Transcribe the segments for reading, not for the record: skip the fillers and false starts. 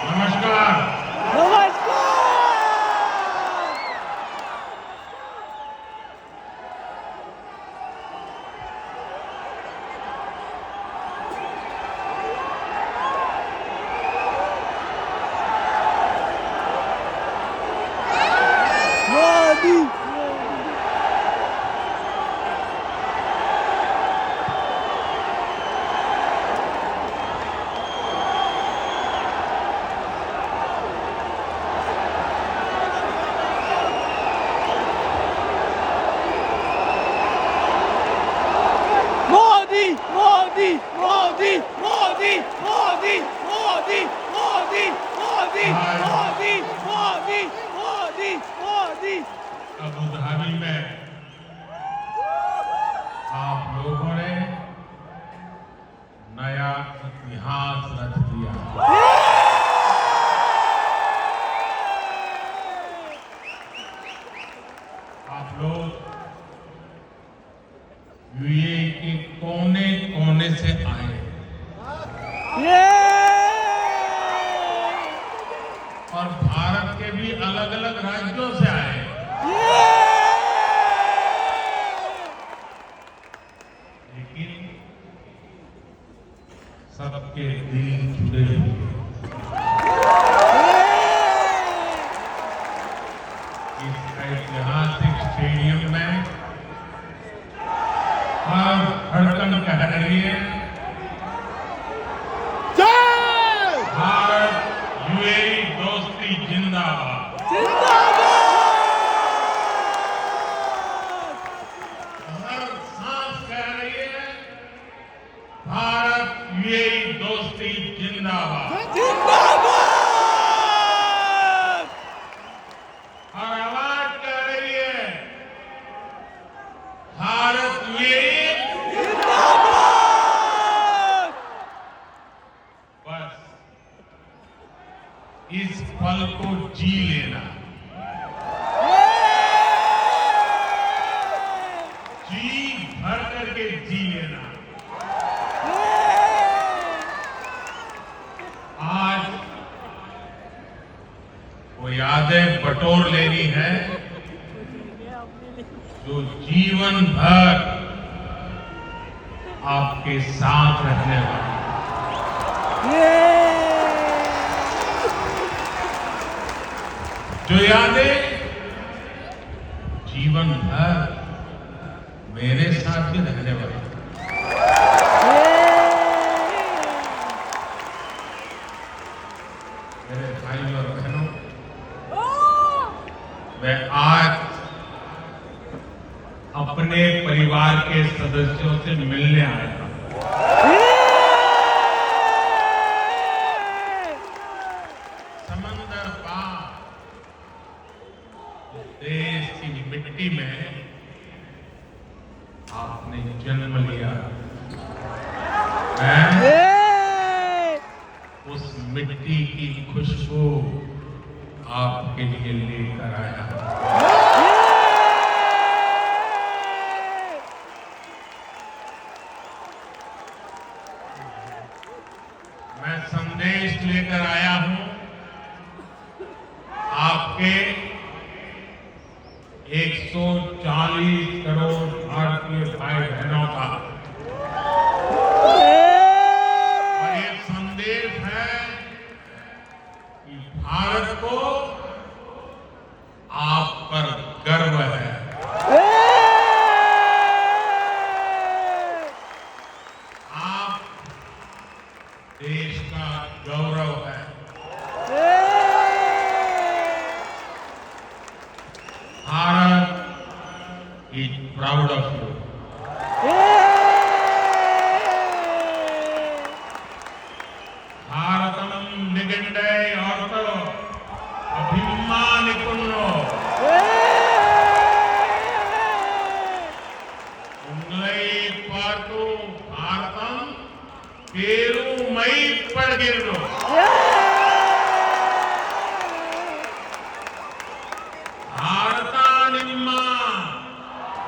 नमस्कार। नमस्कार। Modi Modi Modi Modi Modi Modi Modi Modi Modi Modi Modi Modi Modi. Abu Dhabi में आप लोगों ने नया इतिहास रच दिया। आप लोग यूएई के कोने कोने से आए और भारत के भी अलग अलग राज्यों से आए। लेकिन सबके दिल जुड़े हुए। इस ऐतिहासिक स्टेडियम में हर धड़कन कह रही है भारत यूएई दोस्ती जिंदाबाद। हर सांस कह रही है भारत यूएई दोस्ती जिंदाबाद। हर आवाज कह रही है भारत यूएई। बस इस पल को जी लेना, जी भर करके जी लेना। आज वो यादें बटोर लेनी है जो जीवन भर आपके साथ रहने वाली। जो यादें जीवन भर मेरे साथ भी रहने वाली। मेरे भाई और बहनों, मैं आज अपने परिवार के सदस्यों से मिलने आया हूं। समंदर पार देश की मिट्टी में आपने जन्म लिया। मैं उस मिट्टी की खुशबू आपके लिए लेकर आया हूं। मैं संदेश लेकर आया हूं आपके 140 करोड़ भारतीय भाई बहनों का। और ये संदेश है कि भारत को आप पर गर्व है। आप देश का गौरव है। Bharat is proud of you. भारतम निगंडे और अभिमानिकुन्नो उंगलई पाटू भारतम पेरू मई पड़गिरो। भारता निम्मा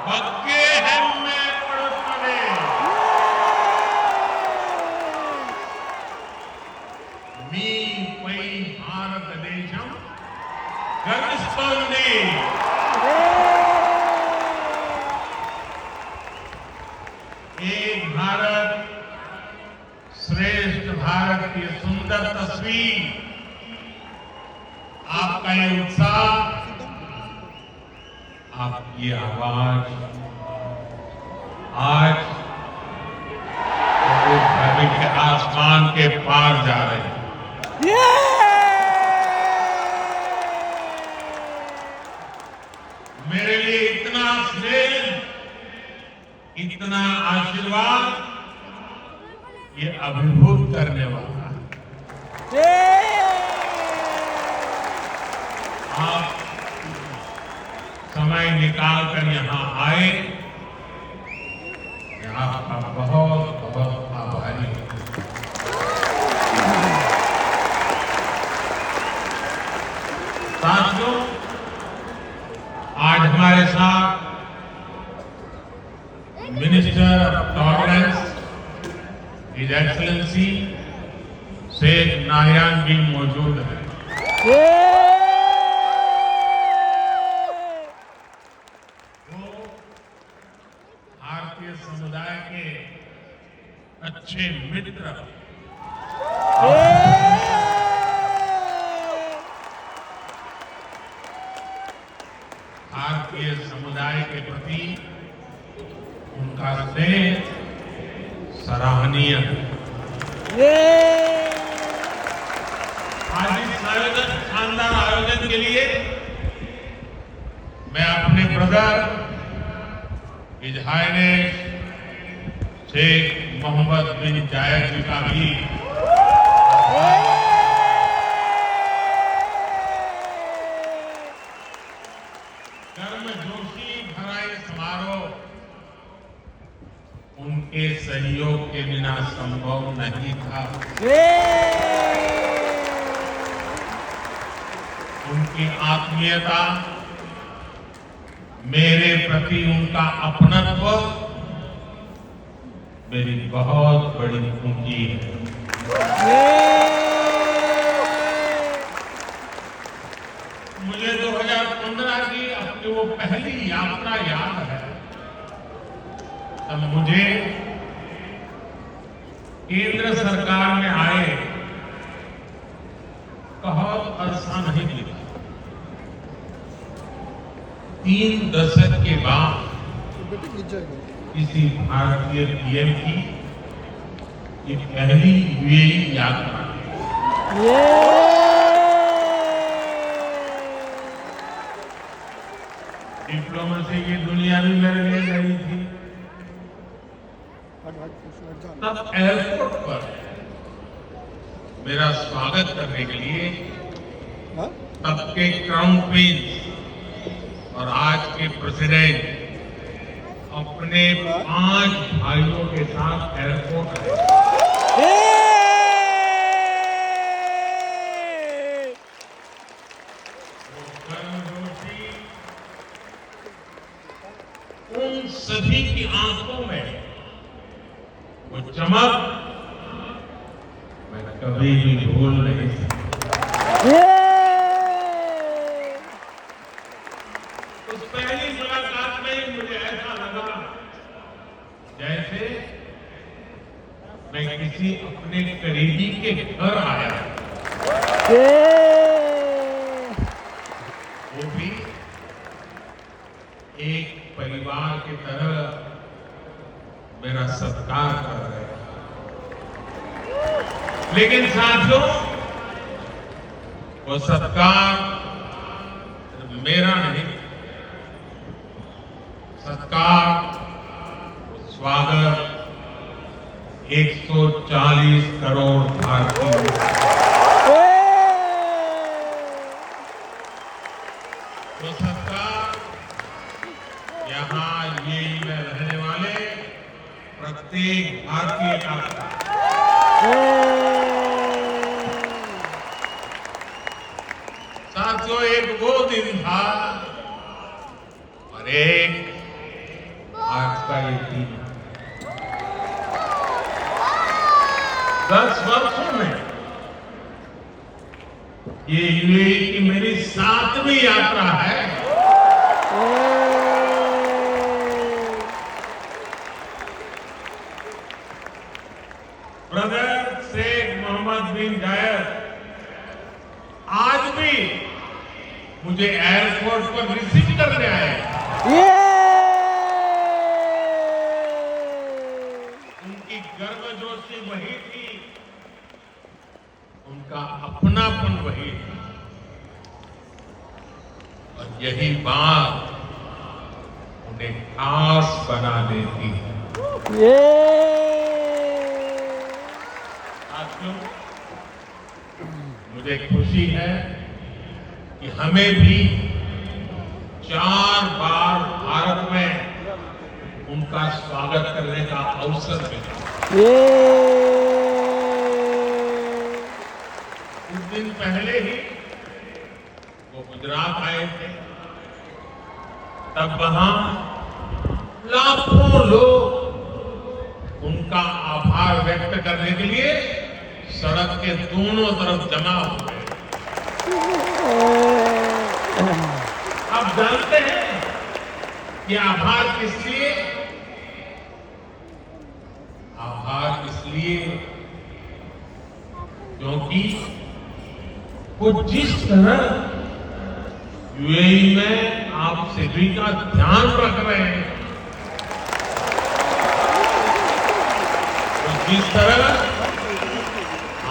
बग्गे हेम्मे पड़ुत्तवे। मी पई एक भारत श्रेष्ठ भारत की सुंदर तस्वीर, आपका ये उत्साह, आपकी आवाज आज अभी के आसमान के पार जा रही है। मेरे लिए इतना स्नेह, इतना आशीर्वाद, ये अभिभूत करने वाला है। आप समय निकालकर यहां आए, मैं आपका बहुत बहुत आभारी हूं। साथियों, आज हमारे साथ minister of tolerance his excellency Sheikh Nahyan भी मौजूद है। वो भारतीय समुदाय के अच्छे मित्र, भारतीय समुदाय के प्रति उनका स्नेह सराहनीय है। आज इस शानदार आयोजन के लिए मैं अपने brother his highness Sheikh Mohammed bin Zayed ji का भी गर्मजोशी भरा ये समारोह उनके सहयोग के बिना संभव नहीं था। उनकी आत्मीयता, मेरे प्रति उनका अपनत्व मेरी बहुत बड़ी पूंजी है। मुझे 2015 की अपनी वो पहली यात्रा याद है, तब मुझे केंद्र सरकार में आए बहुत अरसा नहीं बीता। 3 दशक के बाद किसी भारतीय पीएम की ये पहली यूएई यात्रा। डिप्लोमेसी की दुनिया भी मेरे लिए नई थी। तब एयरपोर्ट पर मेरा स्वागत करने के लिए तब के क्राउन प्रिंस और आज के प्रेसिडेंट अपने 5 भाइयों के साथ एयरपोर्ट आए। उन सभी की आंखों में वो चमक मैं कभी भी भूल नहीं सकता। उस पहली मुलाकात में मुझे ऐसा लगा जैसे मैं किसी अपने करीबी के घर आया, वो भी एक परिवार की तरह मेरा सत्कार कर रहे हैं। लेकिन साथियों, वो सत्कार मेरा नहीं, सत्कार स्वागत 140 करोड़ भारतीयों, वो सत्कार यहाँ यूएई में रहने वाले प्रत्येक भारतीय का। साथियों, एक वो दिन था और एक आज का ये दिन। 10 वर्षों में ये यूएई की मेरी 7वीं यात्रा है। ब्रदर शेख मोहम्मद बिन जायद आज भी मुझे एयरपोर्ट पर रिसीव करने आए। उनकी गर्मजोशी वही थी, उनका अपनापन वही था, और यही बात उन्हें खास बना देती है। साथियों, मुझे खुशी है कि हमें भी 4 बार भारत में उनका स्वागत करने का अवसर मिला। कुछ दिन पहले ही वो गुजरात आए थे, तब वहां लाखों लोग उनका आभार व्यक्त करने के लिए सड़क के दोनों तरफ जमा हो गए। आप जानते हैं कि आभार किस लिए? आभार इसलिए क्योंकि वो जिस तरह यूएई में आप सभी का ध्यान रख रहे हैं, वो जिस तरह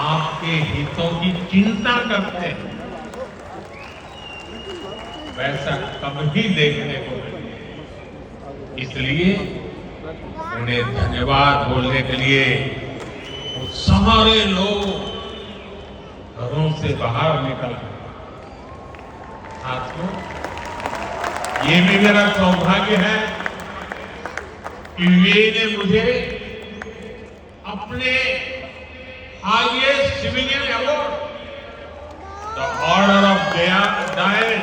आपके हितों की चिंता करते हैं, वैसा कभी देखने को नहीं। इसलिए उन्हें धन्यवाद बोलने के लिए वो सारे लोग घरों से बाहर निकल गए। साथियों, ये भी मेरा सौभाग्य है कि वे ने मुझे अपने highest civilian award the order of डायन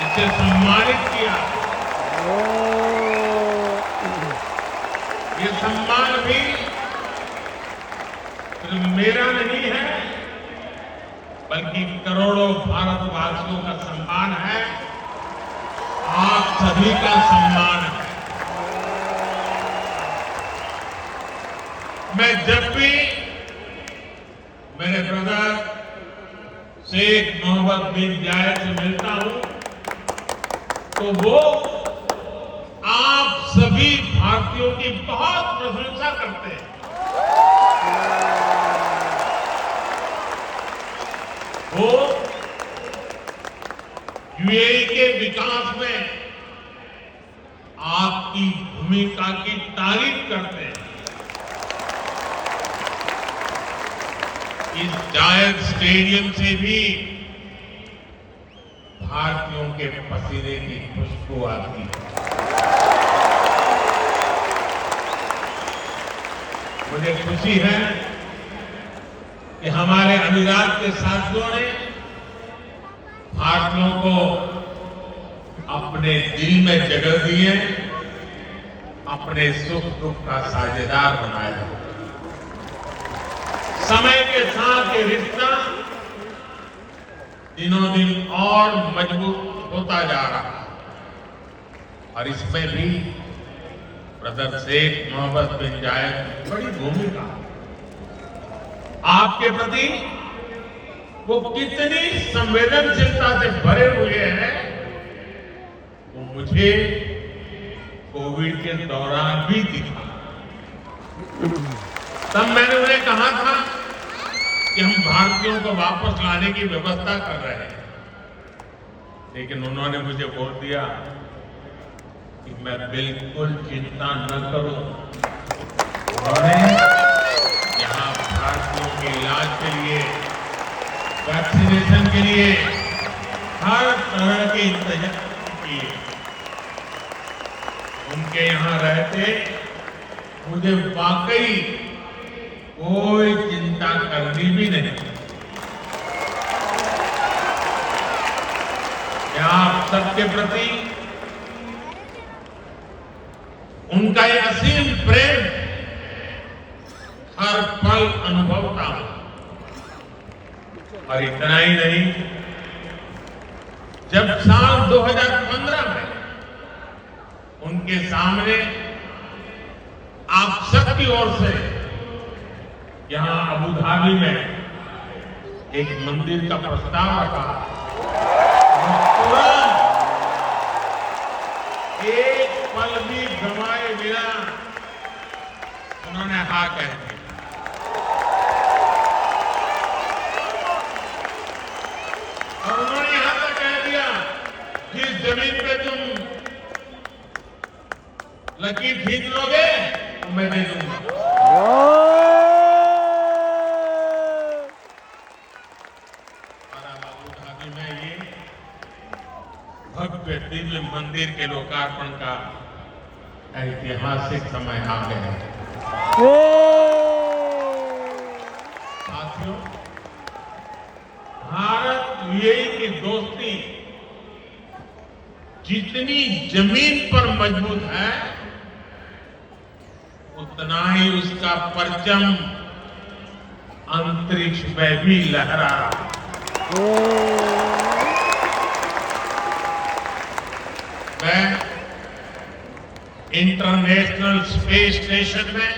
इसे सम्मानित किया। ये सम्मान भी सिर्फ मेरा नहीं है, बल्कि करोड़ों भारतवासियों का सम्मान है, आप सभी का सम्मान है। मैं जब भी मेरे ब्रदर शेख मोहम्मद बिन जायद से मिलता हूं, तो वो आप सभी भारतीयों की बहुत प्रशंसा करते हैं। वो यूएई के विकास में आपकी भूमिका की तारीफ करते हैं। इस जायद स्टेडियम से भी भारतीयों के पसीने की खुशबू आती है। मुझे खुशी है कि हमारे अमीरात के साथियों ने भारतीयों को अपने दिल में जगह दी है, अपने सुख दुख का साझेदार बनाया है। समय के साथ ये रिश्ता दिनों दिन और मजबूत होता जा रहा है, और इसमें भी ब्रदर शेख मोहम्मद बिन जायद की बड़ी भूमिका है। आपके प्रति वो कितनी संवेदनशीलता से भरे हुए हैं, वो मुझे कोविड के दौरान भी दिखा। तब मैंने उन्हें कहा था कि हम भारतीयों को वापस लाने की व्यवस्था कर रहे हैं, लेकिन उन्होंने मुझे बोल दिया कि मैं बिल्कुल चिंता न करूं। उन्होंने यहाँ भारतीयों के इलाज के लिए, वैक्सीनेशन के लिए हर तरह के इंतजाम किए। उनके यहाँ रहते मुझे वाकई कोई चिंता करनी भी नहीं। मैं आप सबके प्रति उनका ये असीम प्रेम हर पल अनुभवता हूं। और इतना ही नहीं, जब साल 2015 में उनके सामने आप सबकी ओर से यहां अबू धाबी में एक मंदिर का प्रस्ताव रखा, तुरंत एक पल भी गंवाए बिना उन्होंने हाँ कह दी। और उन्होंने यहां तक कह दिया, जिस जमीन पे तुम लकीर खींच लोगे तो मैं दे दूंगा। में ये भव्य दिव्य मंदिर के लोकार्पण का ऐतिहासिक समय आ गया है। साथियों, भारत यूएई की दोस्ती जितनी जमीन पर मजबूत है, उतना ही उसका परचम अंतरिक्ष में भी लहरा रहा है। मैं इंटरनेशनल स्पेस स्टेशन में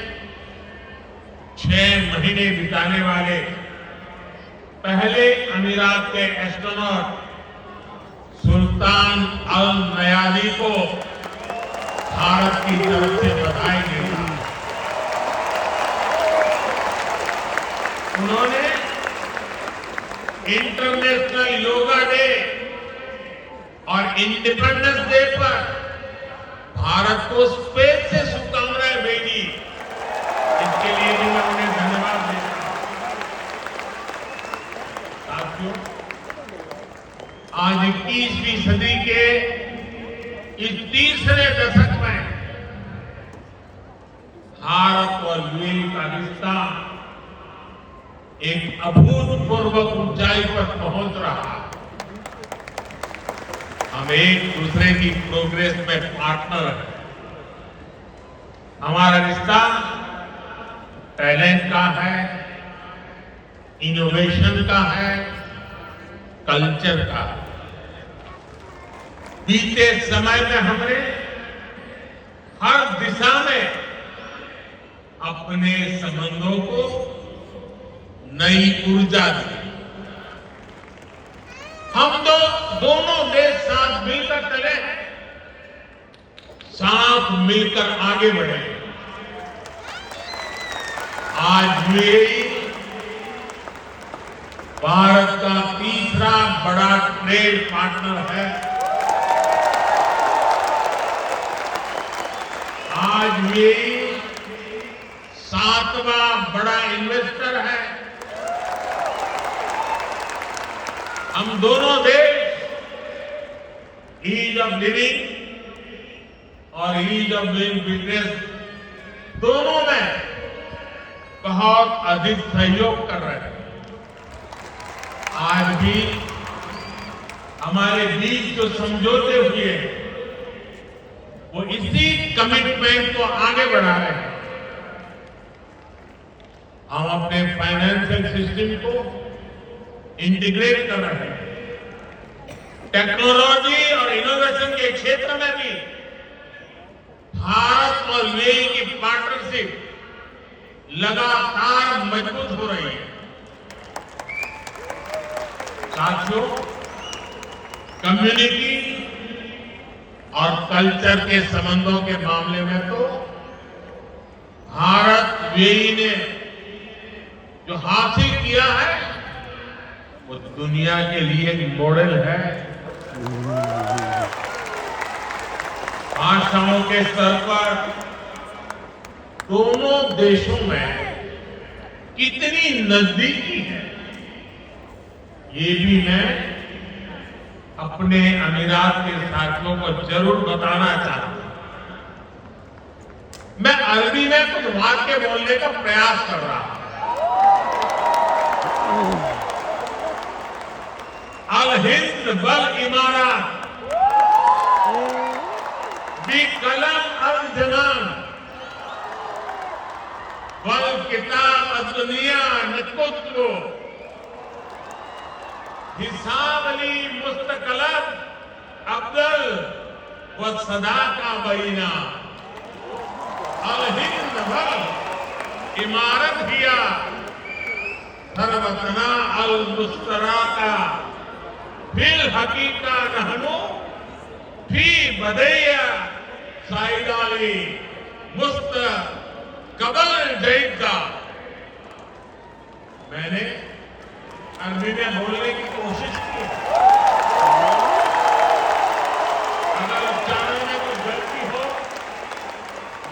6 महीने बिताने वाले पहले अमीरात के एस्ट्रोनॉट सुल्तान अल नयानी को भारत की तरफ से बधाई दी। उन्होंने इंटरनेशनल योगा डे और इंडिपेंडेंस डे पर भारत को स्पेस से शुभकामनाएं भेजी। इसके लिए भी मैं उन्हें धन्यवाद देता हूं। साथियों, आज 21वीं सदी के इस तीसरे दशक में भारत और यूएई का रिश्ता एक अभूतपूर्व ऊंचाई पर पहुंच रहा है। हम एक दूसरे की प्रोग्रेस में पार्टनर हैं। हमारा रिश्ता टैलेंट का है, इनोवेशन का है, कल्चर का है। बीते समय में हमने हर दिशा में अपने संबंधों को नई ऊर्जा दी। हम तो दोनों देश साथ मिलकर चले, साथ मिलकर आगे बढ़े। आज यूएई भारत का तीसरा बड़ा ट्रेड पार्टनर है। आज यूएई 7वां बड़ा इन्वेस्टर है। हम दोनों देश ईज ऑफ लिविंग और ईज ऑफ डूइंग बिजनेस दोनों में बहुत अधिक सहयोग कर रहे हैं। आज भी हमारे बीच जो समझौते हुए वो इसी कमिटमेंट को आगे बढ़ा रहे हैं। हम अपने फाइनेंशियल सिस्टम को इंटीग्रेट कर रहे हैं। टेक्नोलॉजी और इनोवेशन के क्षेत्र में भी भारत और यूएई की पार्टनरशिप लगातार मजबूत हो रही है। साथियों, कम्युनिटी और कल्चर के संबंधों के मामले में तो भारत यूएई ने जो हासिल किया है वो दुनिया के लिए एक मॉडल है। भाषाओं के स्तर पर दोनों देशों में कितनी नजदीकी है, ये भी मैं अपने अमीरात के साथियों को जरूर बताना चाहता हूं। मैं अरबी में कुछ वाक्य बोलने का प्रयास कर रहा हूं। अल हिंद बल इमारत बी कलम अल जनान बल किताब दुनिया नकुत्रो हिसाब अली मुस्तकलत अब्दुल व सदा का बहीना। अल हिंद बल इमारत हिया सरवतना अल मुस्तराका फिल हकीका नहनु फी बदैया साइदाली मुस्त कबल जैदा। मैंने अरबी में बोलने की कोशिश की, अगर उच्चारण में कोई गलती हो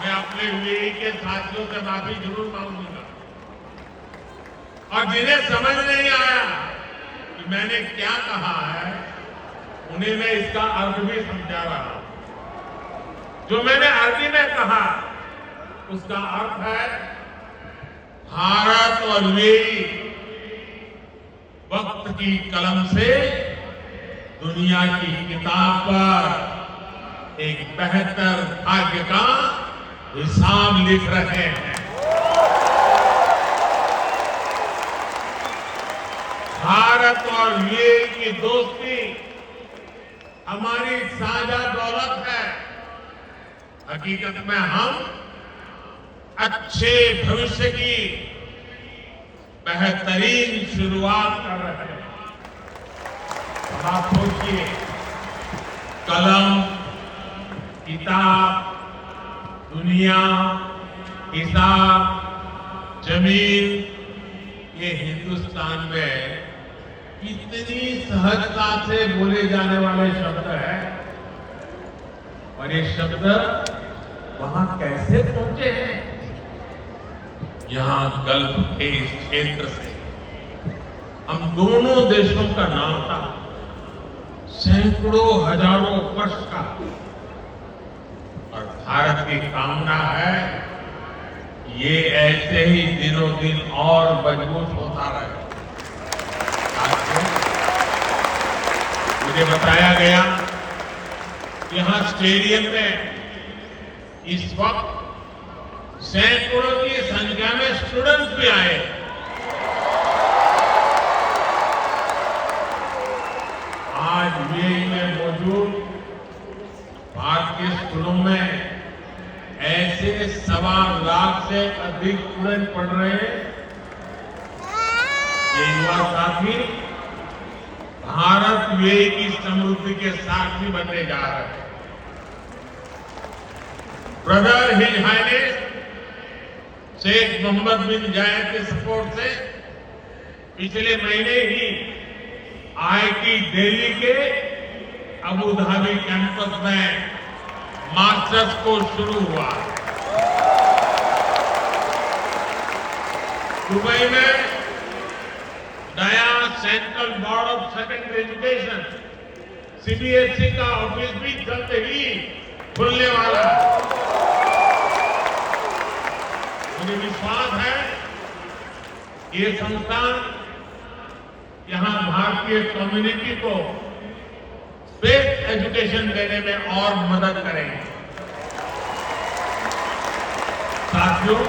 मैं अपने यूएई के साथियों से माफी जरूर मांगूंगा। और जिन्हें समझ नहीं आया कि मैंने क्या कहा है उन्हें मैं इसका अर्थ भी समझा रहा हूं। जो मैंने अरबी में कहा उसका अर्थ है भारत और यूएई वक्त की कलम से दुनिया की किताब पर एक बेहतर भाग्य का हिसाब लिख रहे हैं। भारत और यूएई की दोस्ती हमारी साझा दौलत है। हकीकत में हम अच्छे भविष्य की बेहतरीन शुरुआत कर रहे हैं। आप सोचिए, कलम, किताब, दुनिया, हिसाब, जमीन, ये हिंदुस्तान में कितनी सहजता से बोले जाने वाले शब्द हैं और ये शब्द वहां कैसे पहुंचे हैं। यहां गल्फ के इस क्षेत्र से हम दोनों देशों का नाता सैकड़ों हजारों वर्ष का, और भारत की कामना है ये ऐसे ही दिनों दिन और मजबूत होता रहे। मुझे बताया गया कि यहां स्टेडियम में इस वक्त सैकड़ों की संख्या में स्टूडेंट्स भी आए। आज यूएई में मौजूद भारतीय स्कूलों में ऐसे 1.25 लाख से अधिक स्टूडेंट पढ़ रहे हैं। ये युवा साथी भारत यूएई की समृद्धि के साक्षी बनने जा रहे हैं। Brother his highness Sheikh Mohammed bin Zayed के सपोर्ट से पिछले महीने ही आईआईटी दिल्ली के अबू धाबी कैंपस में मास्टर्स कोर्स शुरू हुआ। दुबई में नया central board of secondary education CBSE का ऑफिस भी जल्द ही खुलने वाला है। मुझे विश्वास है ये संस्थान यहां भारतीय कम्युनिटी को स्पेस एजुकेशन देने में और मदद करेंगे। साथियों,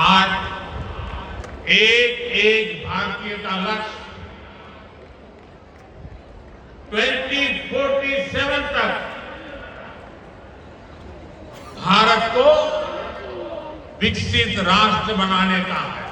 आज एक एक भारतीय का लक्ष्य 2047 तक भारत को विकसित राष्ट्र बनाने का है।